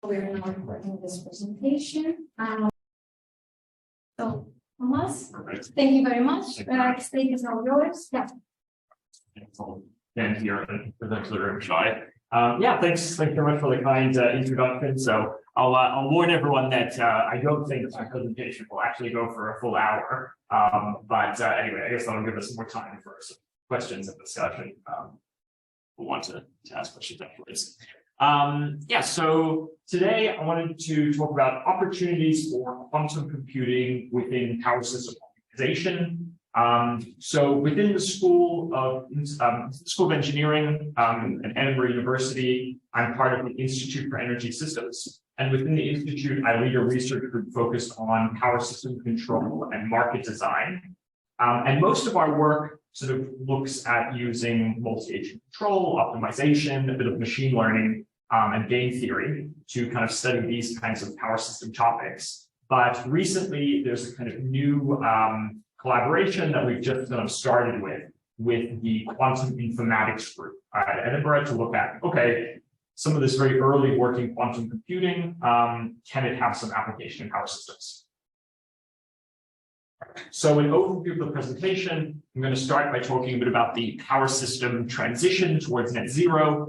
We're now recording this presentation. So, Thomas, thank you very much. Stage is all yours. Yeah. Dan here and present to the room, Shai. Thanks very much for the kind introduction. So I'll warn everyone that I don't think my presentation will actually go for a full hour. Anyway, I guess that'll give us more time for some questions and discussion. We'll want to ask questions afterwards. So today I wanted to talk about opportunities for quantum computing within power system optimization. So within the School of Engineering at Edinburgh University, I'm part of the Institute for Energy Systems. And within the Institute, I lead a research group focused on power system control and market design. And most of our work sort of looks at using multi-agent control, optimization, a bit of machine learning, and game theory to kind of study these kinds of power system topics. But recently, there's a kind of new collaboration that we've just kind of started with the quantum informatics group at Edinburgh to look at, okay, some of this very early work in quantum computing, can it have some application in power systems? So an overview of the presentation, I'm going to start by talking a bit about the power system transition towards net zero,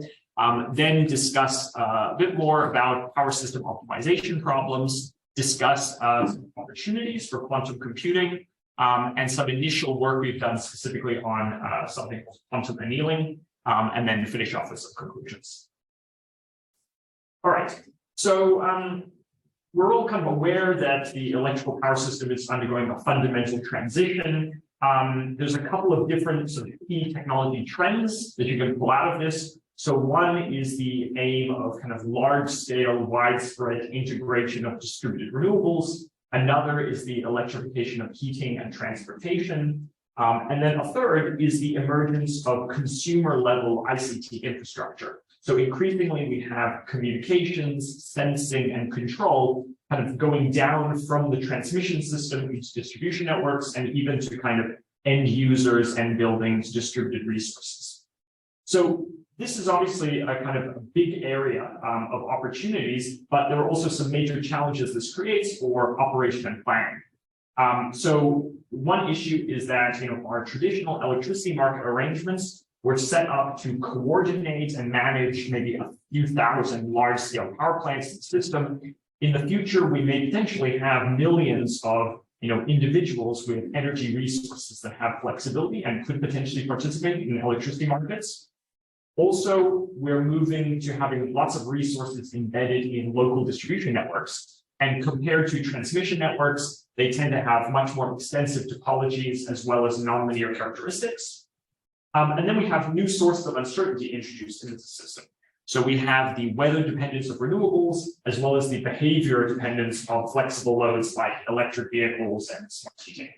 then discuss a bit more about power system optimization problems, discuss some opportunities for quantum computing, and some initial work we've done specifically on something called quantum annealing, and then finish off with some conclusions. All right, so we're all kind of aware that the electrical power system is undergoing a fundamental transition. There's a couple of different sort of key technology trends that you can pull out of this. So one is the aim of kind of large-scale, widespread integration of distributed renewables. Another is the electrification of heating and transportation. And then a third is the emergence of consumer-level ICT infrastructure. So increasingly, we have communications, sensing, and control kind of going down from the transmission system into distribution networks and even to kind of end users and buildings, distributed resources. So this is obviously a kind of a big area of opportunities, but there are also some major challenges this creates for operation and planning. So one issue is that our traditional electricity market arrangements were set up to coordinate and manage maybe a few thousand large-scale power plants in the system. In the future, we may potentially have millions of individuals with energy resources that have flexibility and could potentially participate in electricity markets. Also, we're moving to having lots of resources embedded in local distribution networks. And compared to transmission networks, they tend to have much more extensive topologies as well as nonlinear characteristics. And then we have new sources of uncertainty introduced into the system. So we have the weather dependence of renewables, as well as the behavior dependence of flexible loads like electric vehicles and smart heating.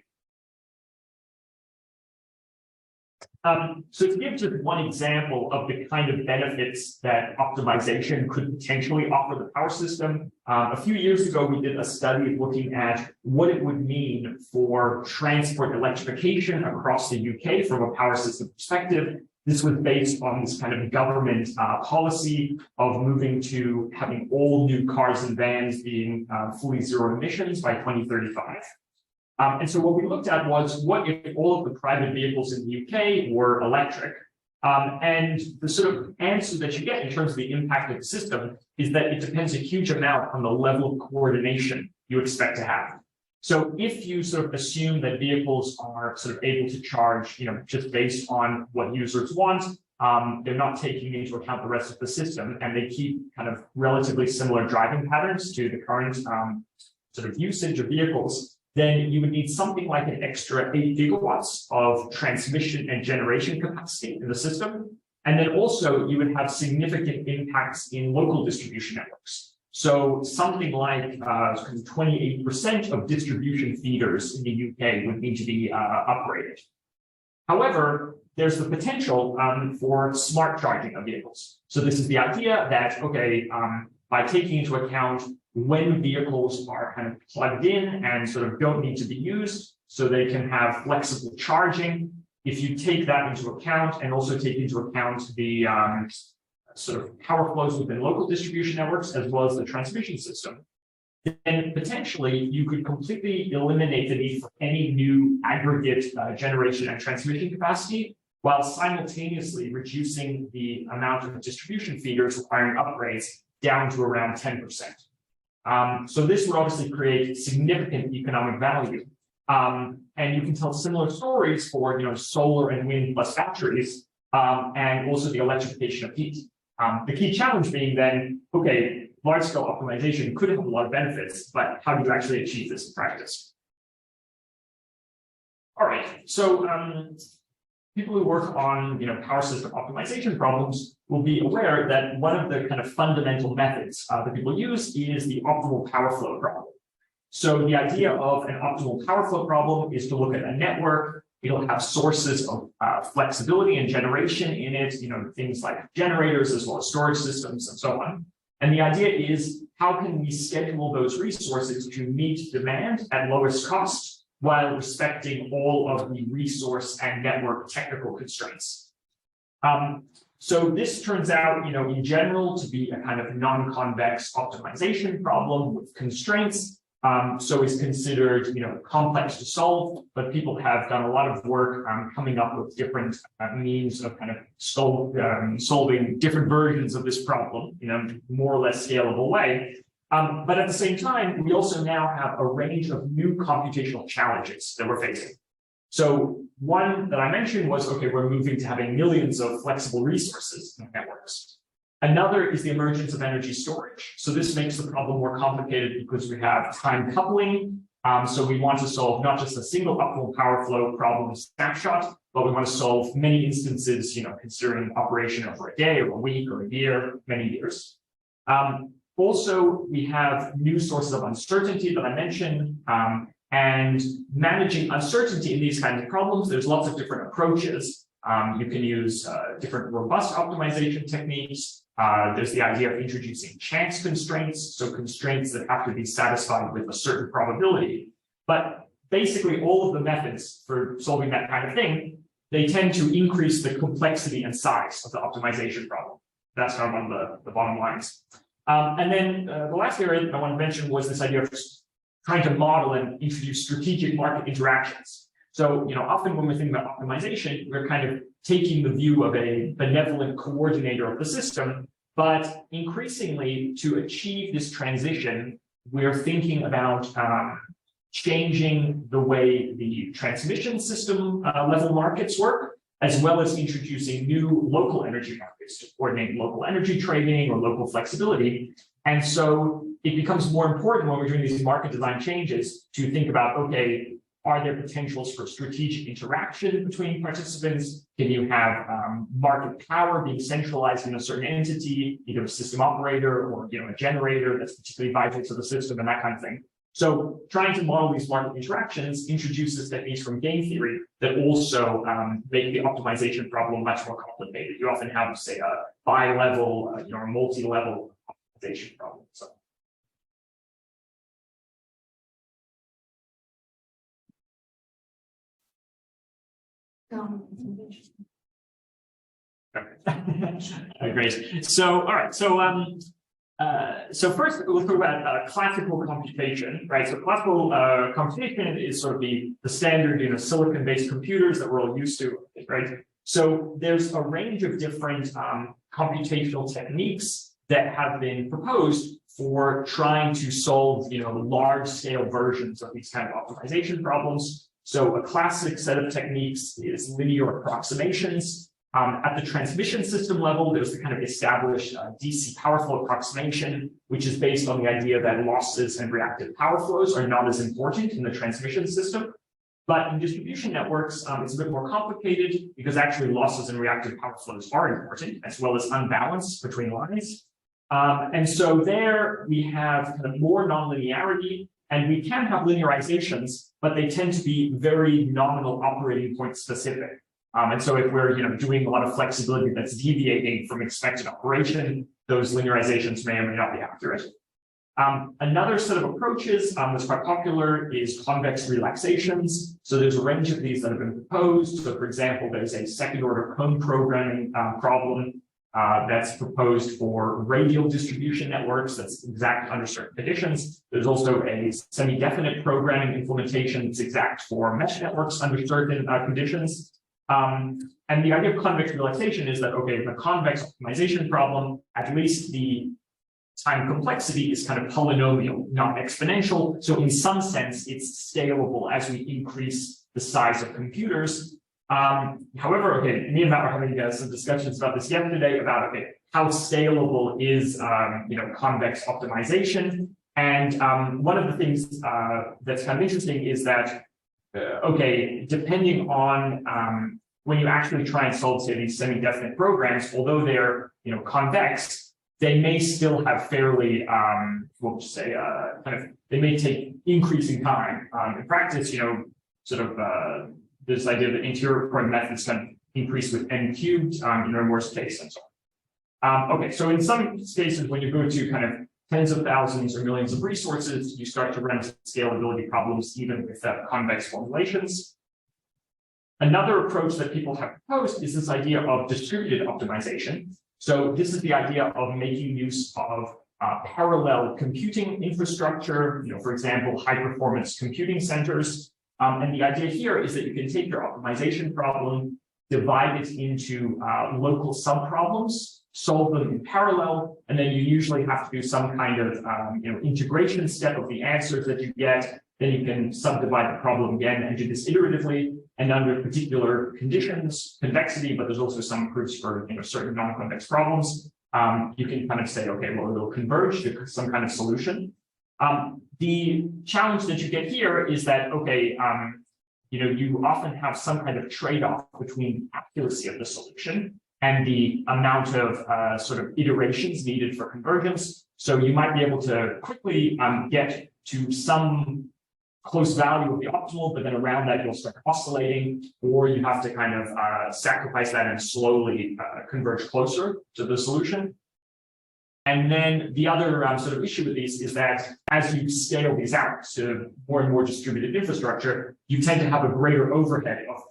So to give just one example of the kind of benefits that optimization could potentially offer the power system, a few years ago, we did a study looking at what it would mean for transport electrification across the UK from a power system perspective. This was based on this kind of government policy of moving to having all new cars and vans being fully zero emissions by 2035. And so what we looked at was, what if all of the private vehicles in the UK were electric? And the sort of answer that you get in terms of the impact of the system is that it depends a huge amount on the level of coordination you expect to have. So if you sort of assume that vehicles are sort of able to charge, just based on what users want, they're not taking into account the rest of the system, and they keep kind of relatively similar driving patterns to the current sort of usage of vehicles, then you would need something like an extra 8 gigawatts of transmission and generation capacity in the system. And then also you would have significant impacts in local distribution networks. So something like 28% of distribution feeders in the UK would need to be upgraded. However, there's the potential for smart charging of vehicles. So this is the idea that, okay, by taking into account when vehicles are kind of plugged in and sort of don't need to be used, so they can have flexible charging. If you take that into account and also take into account the sort of power flows within local distribution networks as well as the transmission system, then potentially you could completely eliminate the need for any new aggregate generation and transmission capacity, while simultaneously reducing the amount of distribution feeders requiring upgrades down to around 10%. So this would obviously create significant economic value. And you can tell similar stories for solar and wind plus batteries, and also the electrification of heat. The key challenge being then, okay, large-scale optimization could have a lot of benefits, but how do you actually achieve this in practice? All right, so people who work on power system optimization problems will be aware that one of the kind of fundamental methods that people use is the optimal power flow problem. So the idea of an optimal power flow problem is to look at a network. It'll have sources of flexibility and generation in it, things like generators as well as storage systems and so on. And the idea is, how can we schedule those resources to meet demand at lowest cost while respecting all of the resource and network technical constraints? So this turns out, in general, to be a kind of non-convex optimization problem with constraints. So it's considered, complex to solve, but people have done a lot of work coming up with different means of kind of solving different versions of this problem, more or less scalable way. But at the same time, we also now have a range of new computational challenges that we're facing. So one that I mentioned was, okay, we're moving to having millions of flexible resources in networks. Another is the emergence of energy storage. So this makes the problem more complicated because we have time coupling. So we want to solve not just a single optimal power flow problem snapshot, but we want to solve many instances, considering operation over a day or a week or a year, many years. Also, we have new sources of uncertainty that I mentioned, and managing uncertainty in these kinds of problems. There's lots of different approaches. You can use different robust optimization techniques. There's the idea of introducing chance constraints, so constraints that have to be satisfied with a certain probability. But basically, all of the methods for solving that kind of thing, they tend to increase the complexity and size of the optimization problem. That's kind of one of the bottom lines. And then the last area that I want to mention was this idea of trying to model and introduce strategic market interactions. So, often when we think about optimization, we're kind of taking the view of a benevolent coordinator of the system, but increasingly to achieve this transition, we're thinking about changing the way the transmission system level markets work, as well as introducing new local energy markets to coordinate local energy trading or local flexibility. And so it becomes more important when we're doing these market design changes to think about, okay, are there potentials for strategic interaction between participants? Can you have market power being centralized in a certain entity, either a system operator or a generator that's particularly vital to the system and that kind of thing? So trying to model these market interactions introduces techniques from game theory that also make the optimization problem much more complicated. You often have, say, a bi-level, or multi-level optimization problem. So. Great. So, all right. So first, let's talk about classical computation, right? So classical computation is sort of the standard, silicon-based computers that we're all used to, right? So there's a range of different computational techniques that have been proposed for trying to solve, large-scale versions of these kind of optimization problems. So a classic set of techniques is linear approximations. At the transmission system level, there's the kind of established DC power flow approximation, which is based on the idea that losses and reactive power flows are not as important in the transmission system. But in distribution networks, it's a bit more complicated because actually losses and reactive power flows are important, as well as unbalance between lines. And so there we have kind of more nonlinearity, and we can have linearizations, but they tend to be very nominal operating point specific. And so if we're doing a lot of flexibility that's deviating from expected operation, those linearizations may or may not be accurate. Another set of approaches that's quite popular is convex relaxations. So there's a range of these that have been proposed. So for example, there's a second order cone programming problem that's proposed for radial distribution networks that's exact under certain conditions. There's also a semi-definite programming implementation that's exact for mesh networks under certain conditions. And the idea of convex relaxation is that, okay, the convex optimization problem, at least the time complexity is kind of polynomial, not exponential. So in some sense, it's scalable as we increase the size of computers. However, okay, me and Matt were having some discussions about this yesterday about, okay, how scalable is, convex optimization. And one of the things that's kind of interesting is that, okay, depending on when you actually try and solve, say, these semi-definite programs, although they're, convex, they may still have fairly, we'll just say, they may take increasing time. In practice, this idea that interior recording methods can increase with n cubed, in a worst case, and so on. Okay, so in some cases, when you go to kind of tens of thousands or millions of resources, you start to run into scalability problems even with convex formulations. Another approach that people have proposed is this idea of distributed optimization. So this is the idea of making use of parallel computing infrastructure, for example, high-performance computing centers. And the idea here is that you can take your optimization problem, divide it into local subproblems, solve them in parallel, and then you usually have to do some kind of integration step of the answers that you get. Then you can subdivide the problem again and do this iteratively and under particular conditions, convexity, but there's also some proofs for certain non-convex problems. You can kind of say, okay, well, it'll converge to some kind of solution. The challenge that you get here is that, okay, you often have some kind of trade-off between accuracy of the solution and the amount of sort of iterations needed for convergence. So you might be able to quickly get to some close value of the optimal, but then around that you'll start oscillating, or you have to kind of sacrifice that and slowly converge closer to the solution. And then the other sort of issue with these is that as you scale these out to more and more distributed infrastructure, you tend to have a greater overhead of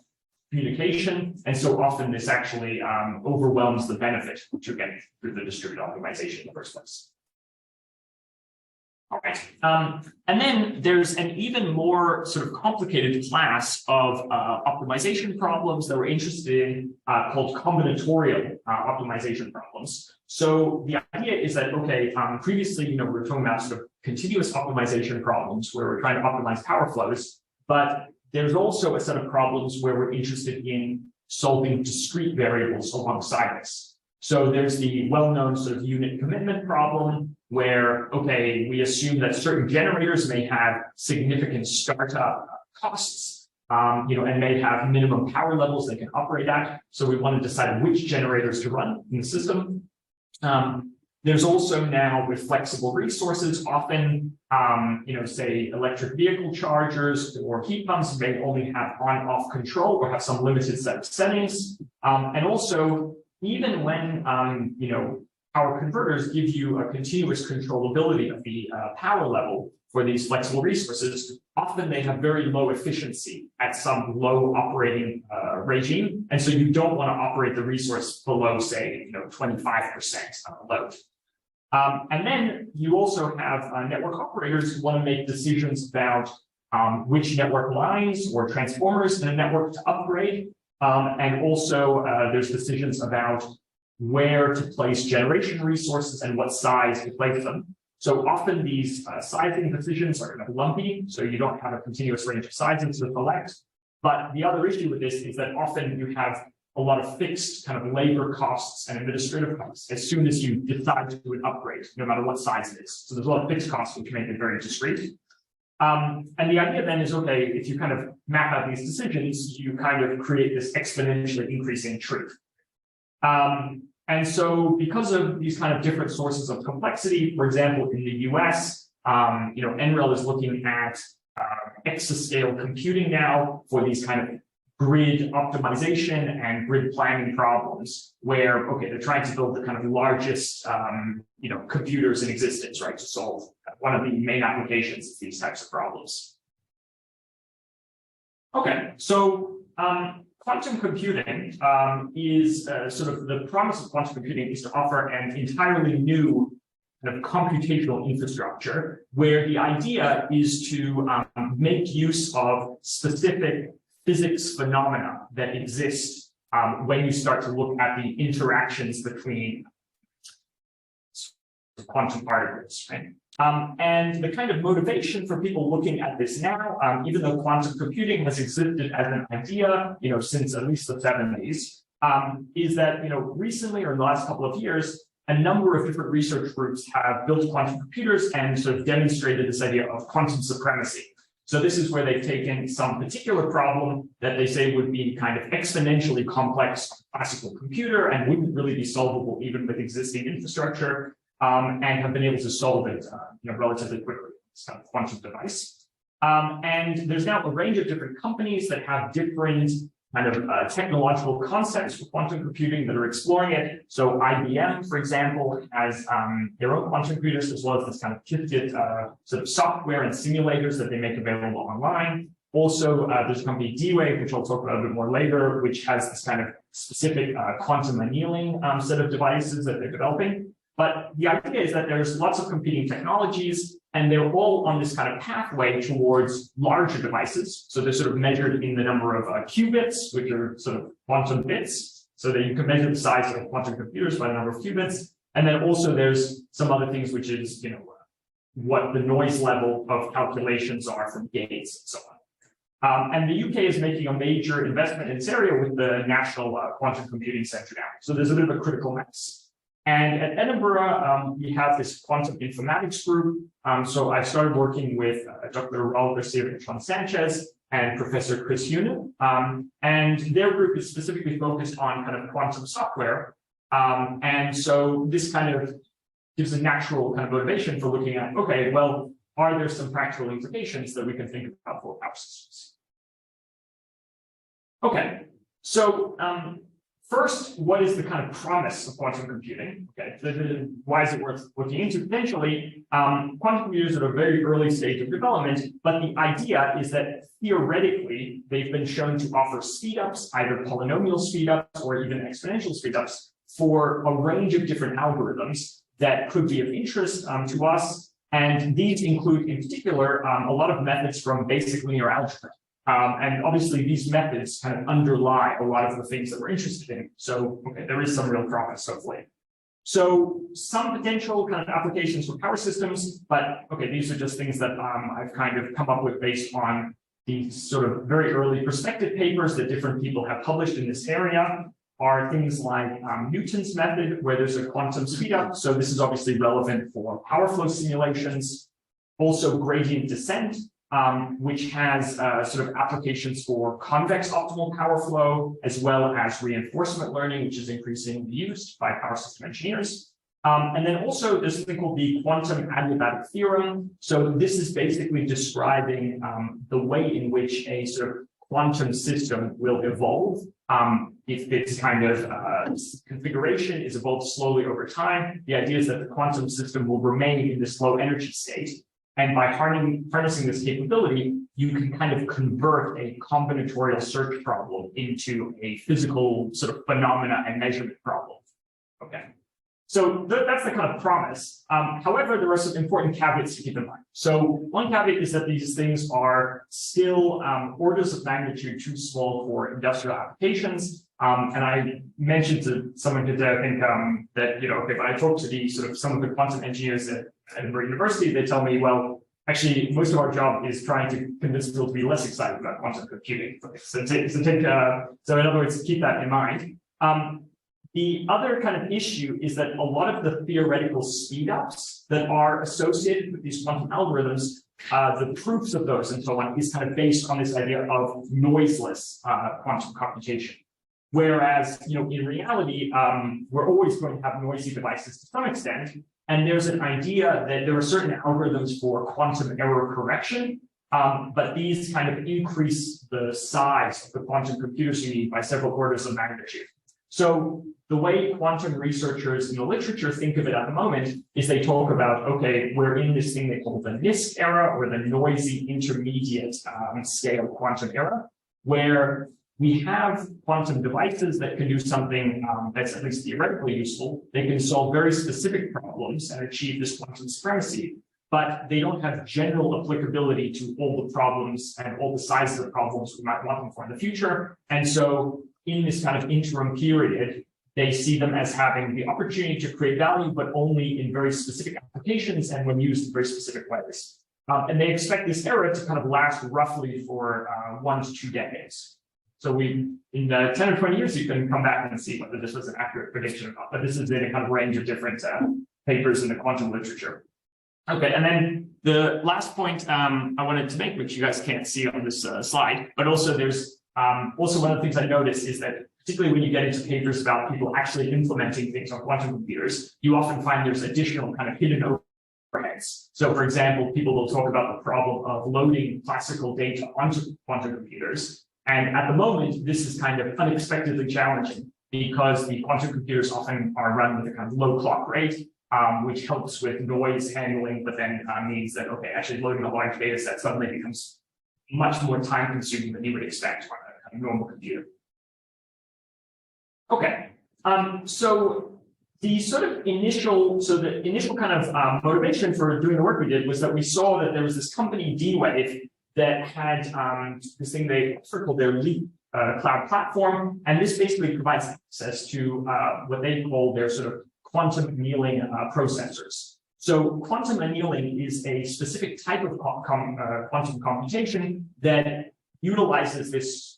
communication. And so often this actually overwhelms the benefit which you're getting through the distributed optimization in the first place. All right. And then there's an even more sort of complicated class of optimization problems that we're interested in called combinatorial optimization problems. So the idea is that, okay, previously, we were talking about sort of continuous optimization problems where we're trying to optimize power flows, but there's also a set of problems where we're interested in solving discrete variables alongside this. So there's the well-known sort of unit commitment problem where, okay, we assume that certain generators may have significant startup costs, and may have minimum power levels they can operate at. So we want to decide which generators to run in the system. There's also now with flexible resources, often, say electric vehicle chargers or heat pumps may only have on-off control or have some limited set of settings. And also, even when, power converters give you a continuous controllability of the power level for these flexible resources, often they have very low efficiency at some low operating regime. And so you don't want to operate the resource below, say, 25% load. And then you also have network operators who want to make decisions about which network lines or transformers in a network to upgrade. And also there's decisions about where to place generation resources and what size to place them. So often these sizing decisions are kind of lumpy, so you don't have a continuous range of sizing to select. But the other issue with this is that often you have a lot of fixed kind of labor costs and administrative costs as soon as you decide to do an upgrade, no matter what size it is. So there's a lot of fixed costs which make it very discrete. And the idea then is, okay, if you kind of map out these decisions, you kind of create this exponentially increasing tree. And so because of these kind of different sources of complexity, for example, in the US, NREL is looking at exascale computing now for these kind of grid optimization and grid planning problems where, okay, they're trying to build the kind of largest, computers in existence, right, to solve one of the main applications of these types of problems. Okay, so quantum computing is sort of the promise of quantum computing is to offer an entirely new kind of computational infrastructure where the idea is to make use of specific physics phenomena that exist when you start to look at the interactions between quantum particles, right? And the kind of motivation for people looking at this now, even though quantum computing has existed as an idea, since at least the 70s, is that, recently or in the last couple of years, a number of different research groups have built quantum computers and sort of demonstrated this idea of quantum supremacy. So this is where they've taken some particular problem that they say would be kind of exponentially complex classical computer and wouldn't really be solvable even with existing infrastructure, and have been able to solve it relatively quickly. It's kind of quantum device. And there's now a range of different companies that have different kind of technological concepts for quantum computing that are exploring it. So IBM, for example, has their own quantum computers, as well as this kind of gifted sort of software and simulators that they make available online. Also, there's a company D-Wave, which I'll talk about a bit more later, which has this kind of specific quantum annealing set of devices that they're developing. But the idea is that there's lots of competing technologies, and they're all on this kind of pathway towards larger devices. So they're sort of measured in the number of qubits, which are sort of quantum bits, so that you can measure the size of quantum computers by the number of qubits. And then also there's some other things, which is, what the noise level of calculations are from gates and so on. And the UK is making a major investment in this area with the National Quantum Computing Centre now. So there's a bit of a critical mass. And at Edinburgh, we have this quantum informatics group. So I started working with Dr. Raul Garcia-Sanchez and Professor Chris Hunan. And their group is specifically focused on kind of quantum software. And so this kind of gives a natural kind of motivation for looking at, okay, well, are there some practical implications that we can think about for power systems? Okay, so first, what is the kind of promise of quantum computing? Okay, why is it worth looking into? Potentially, quantum computers are at a very early stage of development, but the idea is that theoretically, they've been shown to offer speedups, either polynomial speedups or even exponential speedups, for a range of different algorithms that could be of interest to us. And these include, in particular, a lot of methods from basic linear algebra. And obviously, these methods kind of underlie a lot of the things that we're interested in. So, okay, there is some real promise, hopefully. So, some potential kind of applications for power systems, but okay, these are just things that I've kind of come up with based on the sort of very early perspective papers that different people have published in this area. Are things like Newton's method, where there's a quantum speedup. So this is obviously relevant for power flow simulations. Also, gradient descent, which has sort of applications for convex optimal power flow, as well as reinforcement learning, which is increasingly used by power system engineers. And then also there's something called the quantum adiabatic theorem. So this is basically describing the way in which a sort of quantum system will evolve if its kind of configuration is evolved slowly over time. The idea is that the quantum system will remain in this low energy state. And by harnessing this capability, you can kind of convert a combinatorial search problem into a physical sort of phenomena and measurement problem. Okay. So that's the kind of promise. However, there are some important caveats to keep in mind. So one caveat is that these things are still orders of magnitude too small for industrial applications. And I mentioned to someone today, I think, that, okay, when I talk to the sort of some of the quantum engineers at Edinburgh University, they tell me, well, actually, most of our job is trying to convince people to be less excited about quantum computing. So in other words, keep that in mind. The other kind of issue is that a lot of the theoretical speedups that are associated with these quantum algorithms, the proofs of those and so on, is kind of based on this idea of noiseless quantum computation. Whereas, in reality, we're always going to have noisy devices to some extent. And there's an idea that there are certain algorithms for quantum error correction, but these kind of increase the size of the quantum computers you need by several orders of magnitude. So the way quantum researchers in the literature think of it at the moment is they talk about, okay, we're in this thing they call the NISQ era, or the noisy intermediate scale quantum era, where we have quantum devices that can do something that's at least theoretically useful. They can solve very specific problems and achieve this quantum supremacy, but they don't have general applicability to all the problems and all the sizes of problems we might want them for in the future. And so in this kind of interim period, they see them as having the opportunity to create value, but only in very specific applications and when used in very specific ways. And they expect this era to kind of last roughly for 1 to 2 decades. So in 10 or 20 years, you can come back and see whether this was an accurate prediction or not. But this is in a kind of range of different papers in the quantum literature. Okay, and then the last point I wanted to make, which you guys can't see on this slide, but also there's also one of the things I noticed is that particularly when you get into papers about people actually implementing things on quantum computers, you often find there's additional kind of hidden overheads. So for example, people will talk about the problem of loading classical data onto quantum computers. And at the moment, this is kind of unexpectedly challenging because the quantum computers often are run with a kind of low clock rate, which helps with noise handling, but then means that, okay, actually loading a large data set suddenly becomes much more time consuming than you would expect on a kind of normal computer. Okay, so the sort of initial kind of motivation for doing the work we did was that we saw that there was this company D-Wave that had this thing they called their Leap cloud platform, and this basically provides access to what they call their sort of quantum annealing processors. So quantum annealing is a specific type of quantum computation that utilizes this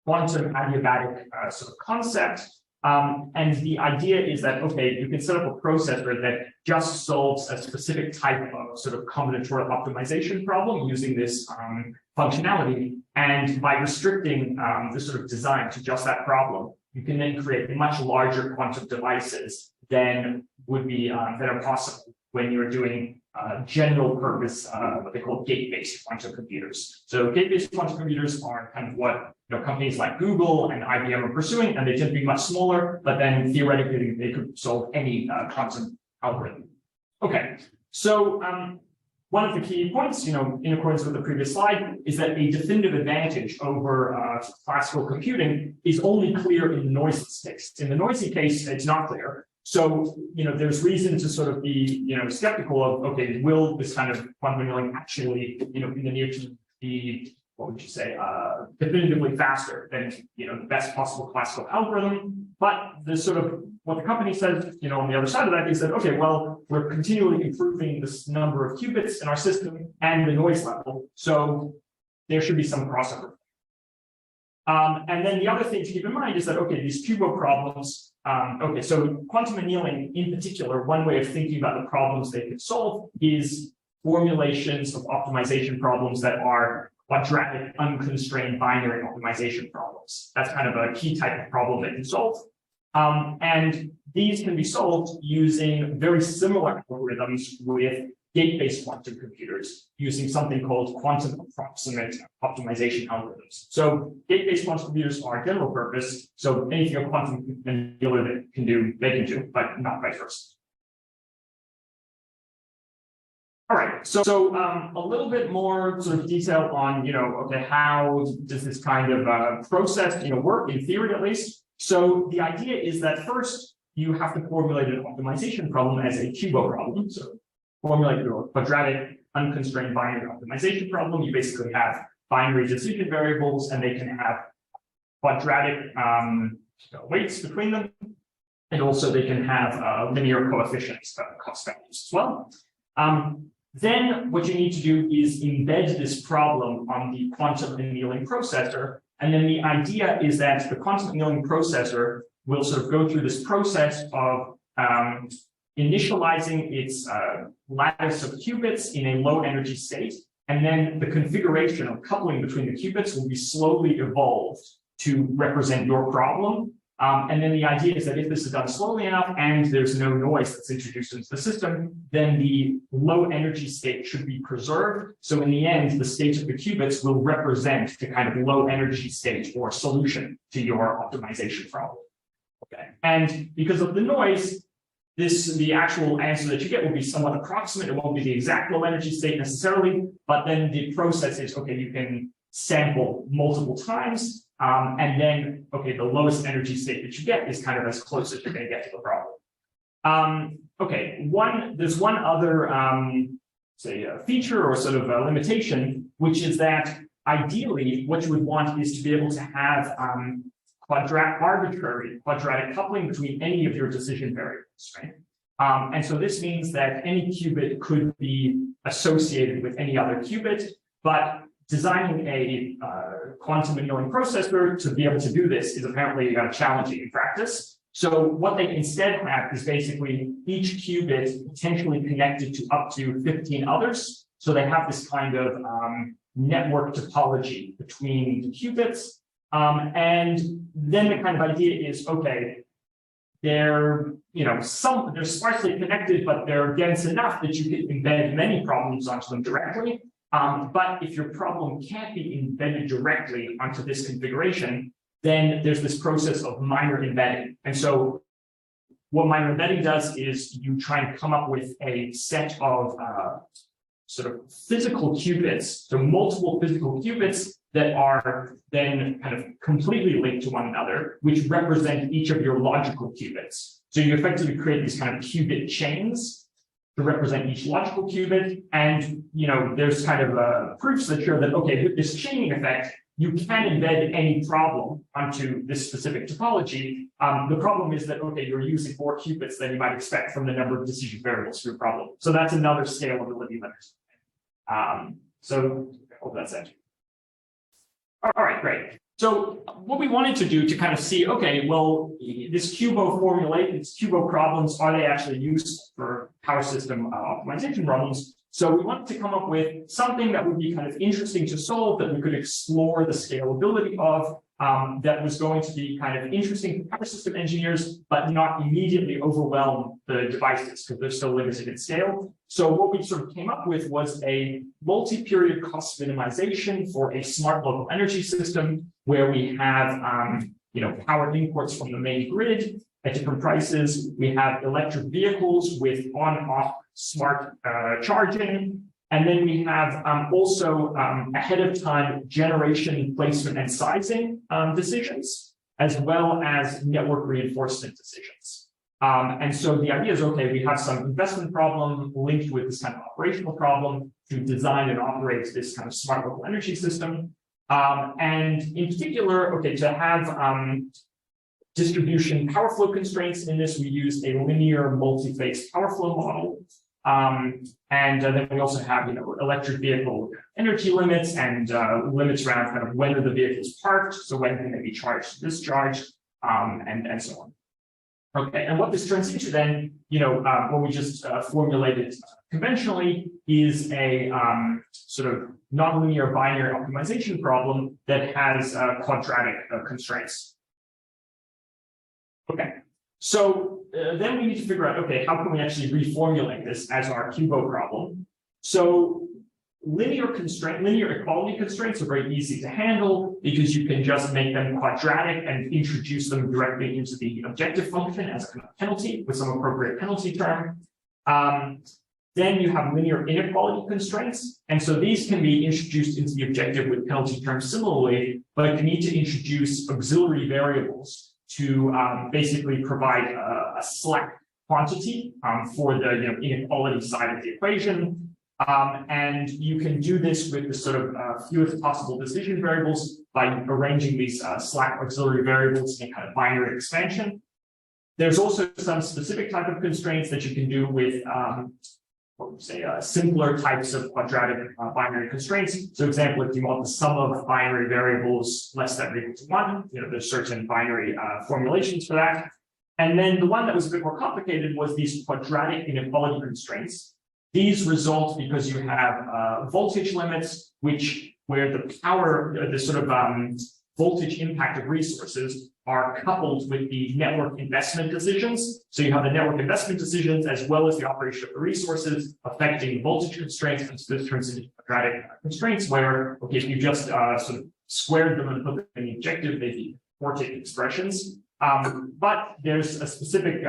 quantum adiabatic sort of concept. And the idea is that, okay, you can set up a processor that just solves a specific type of sort of combinatorial optimization problem using this functionality. And by restricting the sort of design to just that problem, you can then create much larger quantum devices than would be that are possible when you're doing general purpose, what they call gate-based quantum computers. So gate-based quantum computers are kind of what companies like Google and IBM are pursuing, and they tend to be much smaller, but then theoretically they could solve any quantum algorithm. Okay, so one of the key points, in accordance with the previous slide, is that a definitive advantage over classical computing is only clear in the noiseless case. In the noisy case, it's not clear. So, there's reason to sort of be, skeptical of, okay, will this kind of quantum annealing actually, in the near term be, what would you say, definitively faster than, the best possible classical algorithm. But the sort of, what the company says, on the other side of that is that, okay, well, we're continually improving this number of qubits in our system and the noise level. So there should be some crossover. And then the other thing to keep in mind is that, okay, these QUBO problems, okay, so quantum annealing in particular, one way of thinking about the problems they can solve is formulations of optimization problems that are quadratic, unconstrained binary optimization problems. That's kind of a key type of problem they can solve. And these can be solved using very similar algorithms with gate-based quantum computers using something called quantum approximate optimization algorithms. So gate-based quantum computers are general purpose. So anything a quantum annealer can do, they can do, but not vice versa. All right, so a little bit more sort of detail on, okay, how does this kind of process, work in theory at least? So the idea is that first you have to formulate an optimization problem as a QUBO problem. So formulate your quadratic unconstrained binary optimization problem. You basically have binary decision variables, and they can have quadratic weights between them, and also they can have linear coefficients, cost values as well. Then what you need to do is embed this problem on the quantum annealing processor. And then the idea is that the quantum annealing processor will sort of go through this process of initializing its lattice of qubits in a low energy state. And then the configuration of coupling between the qubits will be slowly evolved to represent your problem. And then the idea is that if this is done slowly enough and there's no noise that's introduced into the system, then the low energy state should be preserved. So in the end, the state of the qubits will represent the kind of low energy state or solution to your optimization problem. Okay. And because of the noise, the actual answer that you get will be somewhat approximate. It won't be the exact low energy state necessarily, but then the process is, okay, you can sample multiple times, And then, okay, the lowest energy state that you get is kind of as close as you're going to get to the problem. Okay, there's one other, say, feature or sort of a limitation, which is that ideally what you would want is to be able to have arbitrary quadratic coupling between any of your decision variables, right? And so this means that any qubit could be associated with any other qubit, but designing a quantum annealing processor to be able to do this is apparently challenging in practice. So what they instead have is basically each qubit potentially connected to up to 15 others. So they have this kind of network topology between the qubits. And then the kind of idea is, okay, they're sparsely connected, but they're dense enough that you can embed many problems onto them directly. But if your problem can't be embedded directly onto this configuration, then there's this process of minor embedding. And so what minor embedding does is you try and come up with a set of sort of physical qubits, so multiple physical qubits that are then kind of completely linked to one another, which represent each of your logical qubits. So you effectively create these kind of qubit chains to represent each logical qubit. And, there's kind of proofs that show that, okay, with this chaining effect, you can embed any problem onto this specific topology. The problem is that, okay, you're using more qubits than you might expect from the number of decision variables for your problem. So that's another scalability limit. So I hope that's it. All right, great. So what we wanted to do to kind of see, okay, well, this QUBO problems, are they actually used for power system optimization problems? So we wanted to come up with something that would be kind of interesting to solve, that we could explore the scalability of, that was going to be kind of interesting for power system engineers, but not immediately overwhelm the devices because they're still limited in scale. So what we sort of came up with was a multi-period cost minimization for a smart local energy system where we have, power imports from the main grid at different prices. We have electric vehicles with on-off smart charging. And then we have also ahead of time generation, placement, and sizing decisions, as well as network reinforcement decisions. And so the idea is, okay, we have some investment problem linked with this kind of operational problem to design and operate this kind of smart local energy system. And in particular, okay, to have distribution power flow constraints in this, we used a linear multi-phase power flow model. And then we also have, electric vehicle energy limits and limits around kind of when are the vehicles parked, so when can they be charged, discharged, and so on. Okay, and what this turns into then, what we just formulated conventionally is a sort of nonlinear binary optimization problem that has quadratic constraints. Okay. So then we need to figure out, okay, how can we actually reformulate this as our QUBO problem? So linear equality constraints are very easy to handle because you can just make them quadratic and introduce them directly into the objective function as a penalty with some appropriate penalty term. Then you have linear inequality constraints. And so these can be introduced into the objective with penalty terms similarly, but you need to introduce auxiliary variables to basically provide a slack quantity for the inequality side of the equation. And you can do this with the sort of fewest possible decision variables by arranging these slack auxiliary variables in kind of binary expansion. There's also some specific type of constraints that you can do with simpler types of quadratic binary constraints. So, for example, if you want the sum of binary variables less than or equal to 1, there's certain binary formulations for that. And then the one that was a bit more complicated was these quadratic inequality constraints. These result because you have voltage limits, where the sort of voltage impact of resources are coupled with the network investment decisions. So you have the network investment decisions as well as the operation of the resources affecting the voltage constraints. And so this turns into quadratic constraints where, okay, if you just sort of squared them and put them in the objective, they'd be quartic expressions. But there's a specific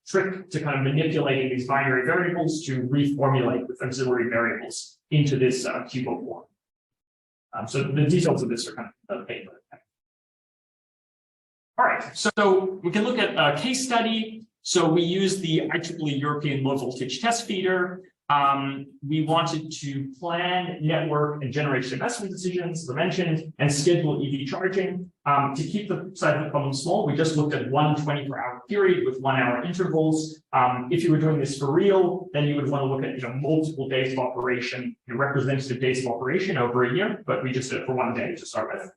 trick to kind of manipulating these binary variables to reformulate with auxiliary variables into this QUBO form. So the details of this are kind of the paper. All right, so we can look at a case study. So we use the IEEE European low voltage test feeder. We wanted to plan, network, and generation investment decisions, as I mentioned, and schedule EV charging. To keep the size of the problem small, we just looked at one 24-hour period with 1-hour intervals. If you were doing this for real, then you would want to look at multiple days of operation, representative days of operation over a year, but we just did it for 1 day to start with.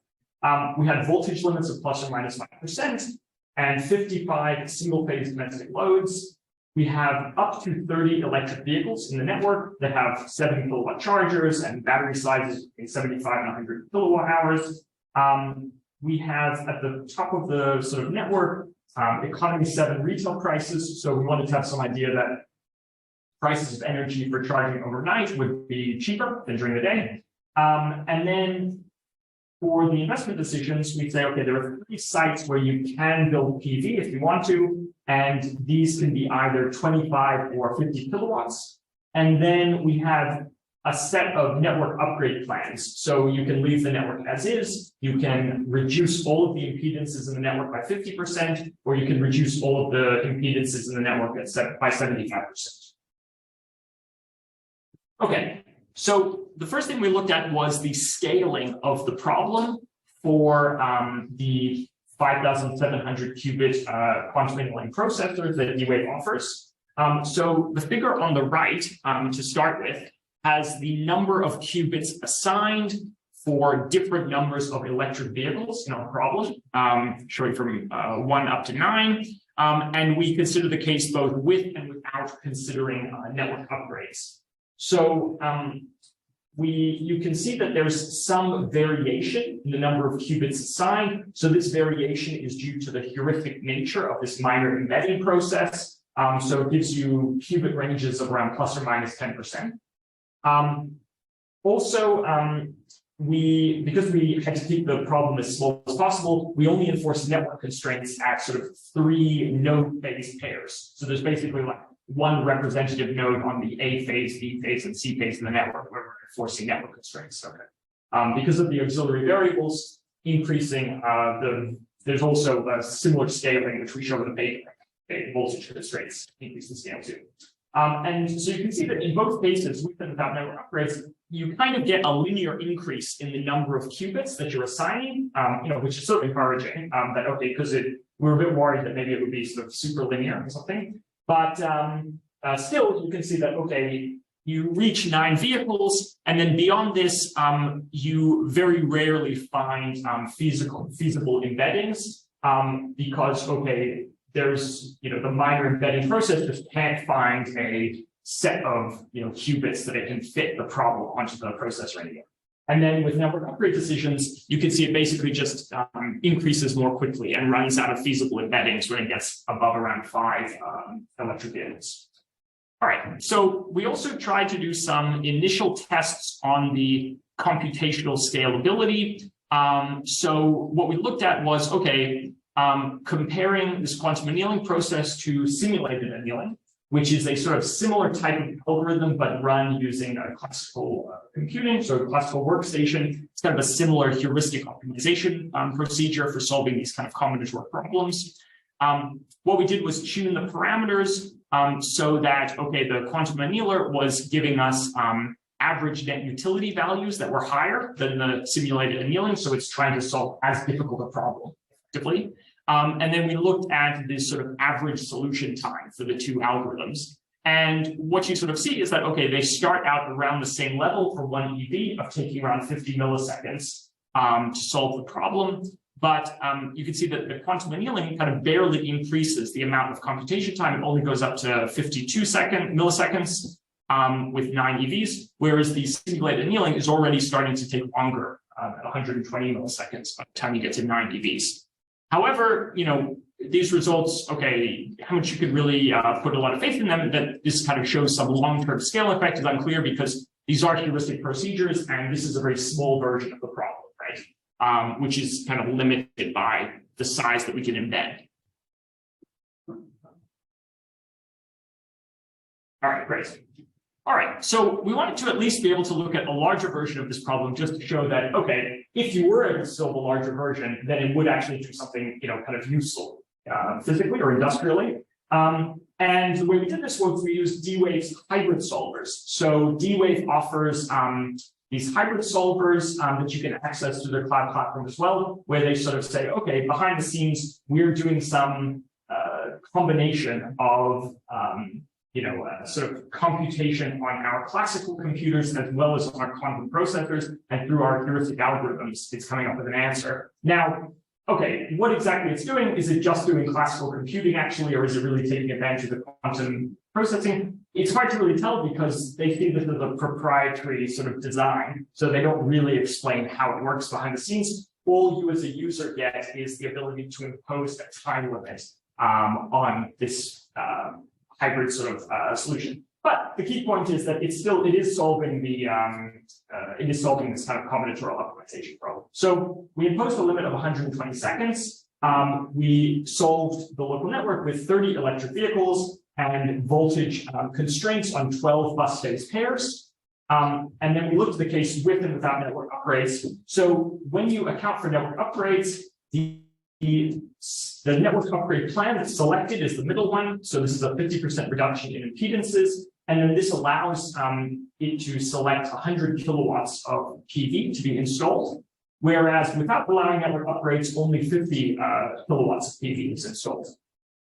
We had voltage limits of plus or minus 5% and 55 single-phase domestic loads. We have up to 30 electric vehicles in the network that have 7 kilowatt chargers and battery sizes between 75 and 100 kilowatt hours. We have at the top of the sort of network, economy 7 retail prices. So we wanted to have some idea that prices of energy for charging overnight would be cheaper than during the day. And then for the investment decisions, we say, okay, there are 3 sites where you can build PV if you want to, and these can be either 25 or 50 kilowatts. And then we have a set of network upgrade plans. So you can leave the network as is, you can reduce all of the impedances in the network by 50%, or you can reduce all of the impedances in the network by 75%. Okay. So the first thing we looked at was the scaling of the problem for the 5,700 qubit quantum annealing processor that D-Wave offers. So the figure on the right, to start with, has the number of qubits assigned for different numbers of electric vehicles in our problem, showing from 1 up to 9. And we consider the case both with and without considering network upgrades. So you can see that there's some variation in the number of qubits assigned. So this variation is due to the heuristic nature of this minor embedding process. So it gives you qubit ranges of around plus or minus 10%. Because we had to keep the problem as small as possible, we only enforce network constraints at sort of 3 node phase pairs. So there's basically like 1 representative node on the A phase, B phase, and C phase in the network where we're enforcing network constraints. Okay. Because of the auxiliary variables increasing, there's also a similar scaling, which we show in the paper. Voltage constraints increase the scale too. And so you can see that in both cases, with and without network upgrades, you kind of get a linear increase in the number of qubits that you're assigning, which is sort of encouraging. That okay, because we're a bit worried that maybe it would be sort of super linear or something. But still, you can see that okay, you reach 9 vehicles, and then beyond this, you very rarely find feasible embeddings because okay, there's the minor embedding process just can't find a set of qubits that it can fit the problem onto the processor anymore. And then with network upgrade decisions, you can see it basically just increases more quickly and runs out of feasible embeddings when it gets above around 5 electric vehicles. All right, so we also tried to do some initial tests on the computational scalability. So what we looked at was, okay, comparing this quantum annealing process to simulated annealing, which is a sort of similar type of algorithm, but run using a classical computing, so a classical workstation. It's kind of a similar heuristic optimization procedure for solving these kind of combinatorial problems. What we did was tune the parameters so that, okay, the quantum annealer was giving us average net utility values that were higher than the simulated annealing, so it's trying to solve as difficult a problem effectively. And then we looked at this sort of average solution time for the 2 algorithms. And what you sort of see is that, okay, they start out around the same level for 1 EV of taking around 50 milliseconds to solve the problem. But you can see that the quantum annealing kind of barely increases the amount of computation time. It only goes up to 52 milliseconds with 9 EVs, whereas the simulated annealing is already starting to take longer at 120 milliseconds by the time you get to 9 EVs. However, these results, okay, how much you could really put a lot of faith in them, that this kind of shows some long-term scale effect is unclear because these are heuristic procedures and this is a very small version of the problem, right? Which is kind of limited by the size that we can embed. All right, great. All right, so we wanted to at least be able to look at a larger version of this problem just to show that, okay, if you were able to solve a larger version, then it would actually do something, kind of useful physically or industrially. And the way we did this was we used D-Wave's hybrid solvers. So D-Wave offers these hybrid solvers that you can access through their cloud platform as well, where they sort of say, okay, behind the scenes, we're doing some combination of sort of computation on our classical computers as well as on our quantum processors, and through our heuristic algorithms, it's coming up with an answer. Now, okay, what exactly it's doing, is it just doing classical computing actually, or is it really taking advantage of the quantum processing? It's hard to really tell because they see this as a proprietary sort of design, so they don't really explain how it works behind the scenes. All you as a user get is the ability to impose a time limit on this hybrid sort of solution. But the key point is that it is solving the this kind of combinatorial optimization problem. So we imposed a limit of 120 seconds. We solved the local network with 30 electric vehicles and voltage constraints on 12 bus phase pairs. And then we looked at the case with and without network upgrades. So when you account for network upgrades, the network upgrade plan that's selected is the middle one. So this is a 50% reduction in impedances. And then this allows it to select 100 kilowatts of PV to be installed. Whereas without allowing network upgrades, only 50 kilowatts of PV is installed.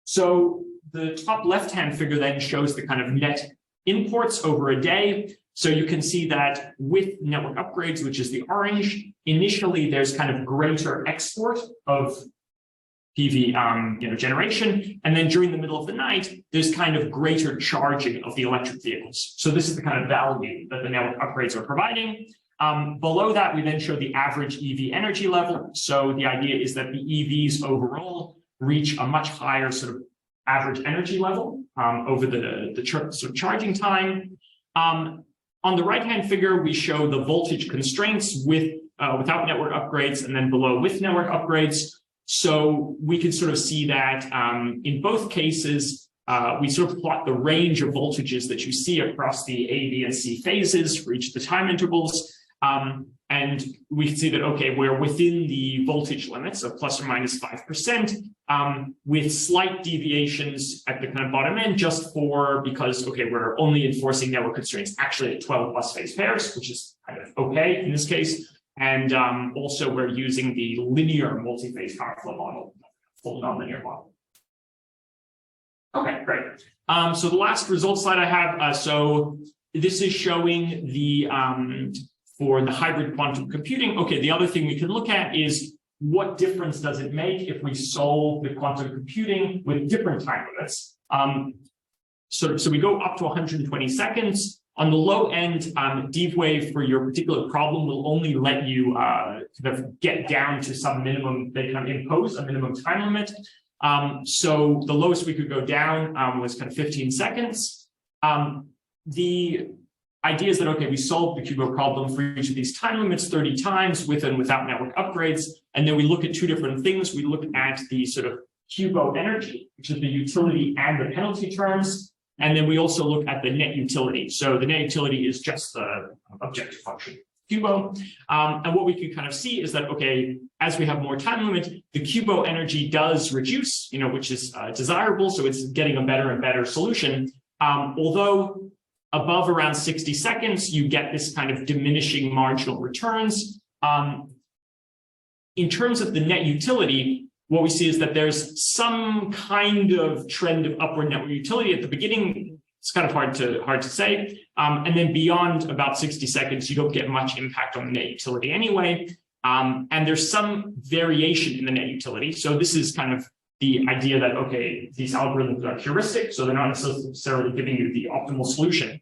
So the top left-hand figure then shows the kind of net imports over a day. So you can see that with network upgrades, which is the orange, initially there's kind of greater export of PV generation, and then during the middle of the night, there's kind of greater charging of the electric vehicles. So this is the kind of value that the network upgrades are providing. Below that, we then show the average EV energy level. So the idea is that the EVs overall reach a much higher sort of average energy level over the sort of charging time. On the right-hand figure, we show the voltage constraints without network upgrades, and then below with network upgrades. So we can sort of see that in both cases, we sort of plot the range of voltages that you see across the A, B, and C phases for each of the time intervals. And we can see that, okay, we're within the voltage limits of plus or minus 5%, with slight deviations at the kind of bottom end, because, okay, we're only enforcing network constraints actually at 12 bus phase pairs, which is kind of okay in this case. And also we're using the linear multi-phase power flow model, full nonlinear model. Okay, great. So the last result slide I have, so this is showing the, for the hybrid quantum computing. Okay, the other thing we can look at is what difference does it make if we solve the quantum computing with different time limits? So we go up to 120 seconds. On the low end, D-Wave for your particular problem will only let you kind of get down to some minimum, they kind of impose a minimum time limit. So the lowest we could go down was kind of 15 seconds. The idea is that, okay, we solved the QUBO problem for each of these time limits 30 times with and without network upgrades. And then we look at two different things. We look at the sort of QUBO energy, which is the utility and the penalty terms. And then we also look at the net utility. So the net utility is just the objective function, QUBO. And what we can kind of see is that, okay, as we have more time limit, the QUBO energy does reduce, which is desirable. So it's getting a better and better solution. Although above around 60 seconds, you get this kind of diminishing marginal returns. In terms of the net utility, what we see is that there's some kind of trend of upward network utility at the beginning. It's kind of hard to say. And then beyond about 60 seconds, you don't get much impact on the net utility anyway. And there's some variation in the net utility. So this is kind of the idea that, okay, these algorithms are heuristic, so they're not necessarily giving you the optimal solution.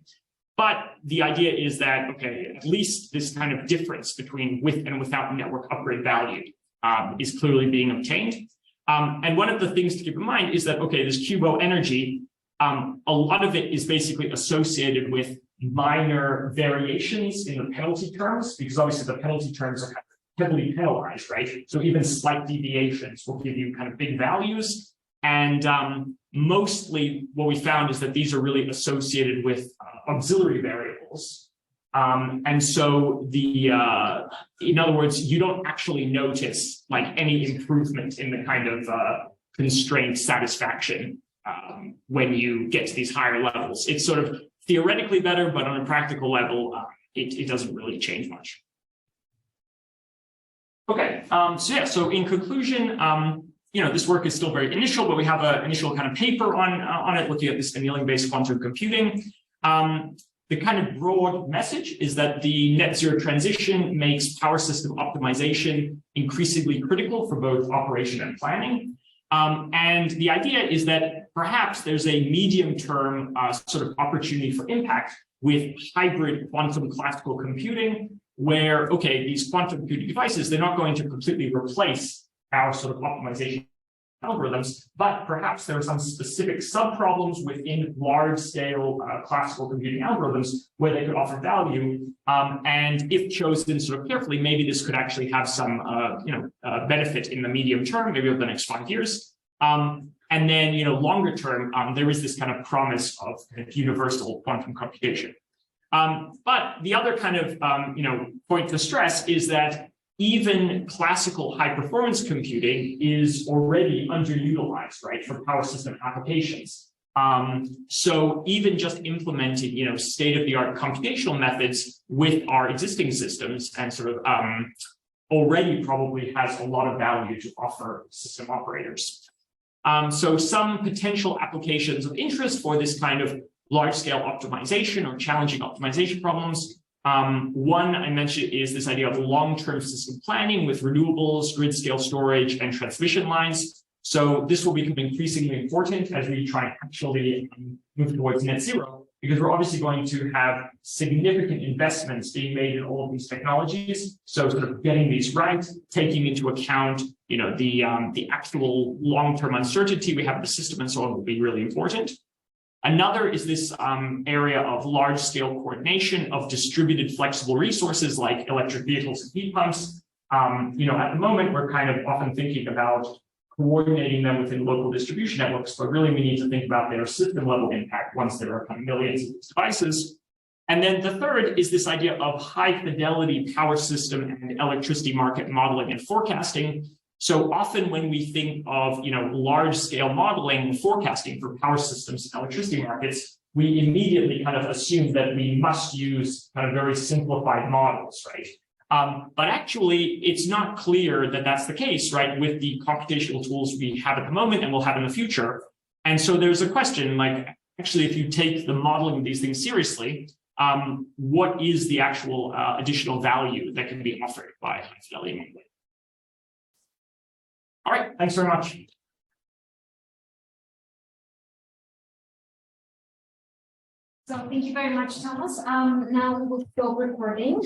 But the idea is that, okay, at least this kind of difference between with and without network upgrade value is clearly being obtained. And one of the things to keep in mind is that, okay, this QUBO energy, a lot of it is basically associated with minor variations in the penalty terms, because obviously the penalty terms are kind of heavily penalized, right? So even slight deviations will give you kind of big values. And, mostly what we found is that these are really associated with auxiliary variables. And so in other words, you don't actually notice like any improvement in the kind of constraint satisfaction when you get to these higher levels. It's sort of theoretically better, but on a practical level, it doesn't really change much. Okay, so in conclusion, this work is still very initial, but we have an initial kind of paper on it looking at this annealing-based quantum computing. The kind of broad message is that the net zero transition makes power system optimization increasingly critical for both operation and planning. And the idea is that perhaps there's a medium-term sort of opportunity for impact with hybrid quantum classical computing, where, okay, these quantum computing devices, they're not going to completely replace our sort of optimization algorithms, but perhaps there are some specific sub-problems within large-scale classical computing algorithms where they could offer value. And if chosen sort of carefully, maybe this could actually have some, benefit in the medium term, maybe over the next 5 years. And then, longer term, there is this kind of promise of universal quantum computation. But the other kind of, point to stress is that even classical high-performance computing is already underutilized, right, for power system applications. So even just implementing, state-of-the-art computational methods with our existing systems and sort of already probably has a lot of value to offer system operators. So some potential applications of interest for this kind of large-scale optimization or challenging optimization problems. One I mentioned is this idea of long-term system planning with renewables, grid-scale storage, and transmission lines. So this will become increasingly important as we try and actually move towards net zero, because we're obviously going to have significant investments being made in all of these technologies. So sort of getting these right, taking into account, the actual long-term uncertainty we have in the system and so on will be really important. Another is this area of large-scale coordination of distributed flexible resources like electric vehicles and heat pumps. At the moment, we're kind of often thinking about coordinating them within local distribution networks, but really we need to think about their system-level impact once there are kind of millions of these devices. And then the third is this idea of high-fidelity power system and electricity market modeling and forecasting. So often when we think of, large-scale modeling and forecasting for power systems and electricity markets, we immediately kind of assume that we must use kind of very simplified models, right? But actually, it's not clear that that's the case, right, with the computational tools we have at the moment and will have in the future. And so there's a question, like, actually, if you take the modeling of these things seriously, what is the actual additional value that can be offered by high-fidelity modeling? All right, thanks very much. So thank you very much, Thomas. Now we will stop recording.